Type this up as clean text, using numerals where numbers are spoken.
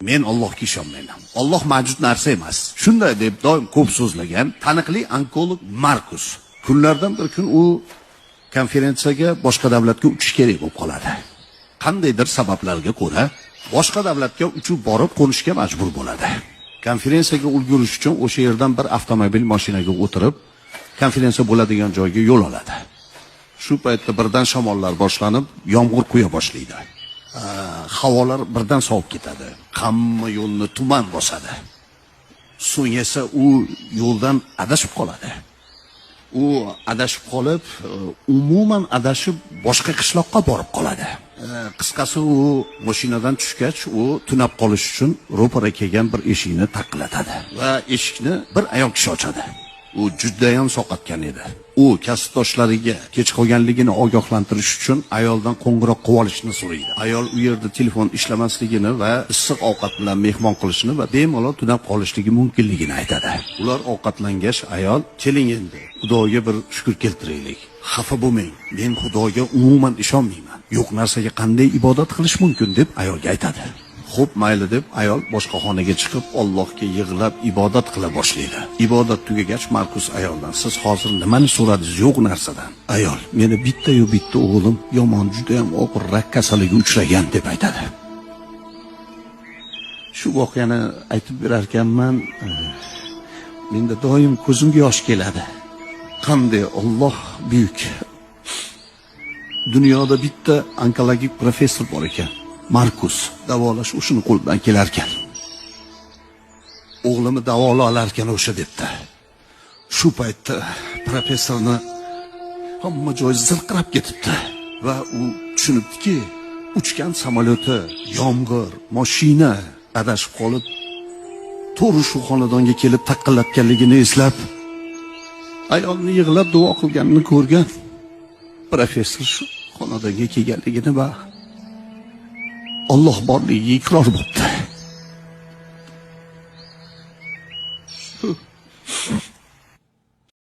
Men Allohga ishonmayman. Alloh mavjud narsa emas. Shunday deb doim ko'p so'zlagan taniqli onkolog Markus kunlardan bir kun u konferensiyaga boshqa davlatga uchish kerak bo'lib qoladi. Qandaydir sabablarga ko'ra boshqa davlatga uchib borib qo'nishga majbur bo'ladi. Konferensiyaga ulgurish uchun o'sha yerdan bir avtomobil mashinaga o'tirib, konferensiya bo'ladigan joyga yo'l oladi. Shu paytda birdan shamollar boshlanib, yomg'ir quya boshlaydi. Havolar birdan sovib ketadi. Hamma yo'lni tuman bosadi. So'ng esa u yo'ldan adashib qoladi. U adashib qolib, umuman adashib boshqa qishloqqa borib qoladi. Qisqasi u mashinadan tushgach, u tunab qolish uchun ro'para kelgan bir eshikni taqillatadi va eshikni bir ayol kishi ochadi. U juda ham soqatgan edi. U kasbdoshlariga kech qolganligini ogohlantirish uchun ayoldan qo'ng'iroq qilib olishni so'raydi. Ayol u yerda telefon ishlamasligini va issiq ovqat bilan mehmon qilishni va bemalol tunab qolishligi mumkinligini aytadi. Ular ovqatlangach, ayol, "Keling endi, Xudoga bir shukr keltiraylik. Xafa bo'lmang. Men Xudoga umuman ishonmayman. Yo'q narsaga qanday ibodat qilish mumkin?" deb ayolga aytadi. Xo'p, mayli deb ayol boshqa xonaga chiqib Allohga yig'lab ibodat qila boshlaydi. Ibodat tugagach, Markus ayoldan, "Siz hozir nimani so'radingiz yo'q narsadan?" Ayol, "Meni bitta-yu bitta o'g'lim yomon, juda ham og'ir rak kasaliga uchragan" deb aytadi. Shu voqeani aytib berar ekanman, menda doim ko'zimga yosh keladi. Qanday Alloh buyuk. Dunyoda bitta onkologik professor bor ekan. Markus davolash o'shini qo'ldan kelar ekan. O'g'limi davola olar ekan o'sha debdi. Shu paytda professorni hamma joy zirqirab ketibdi va u tushunibdiki, uchgan samolyoti, yomg'ir, mashina adashib qolib, to'g'ri shu xonadonga kelib taqillatganligini eslab, ayolni yig'lab duo qilganini ko'rgan. Professor shu xonadonga kelganligini va Alloh borligiga iqror bo'ldi.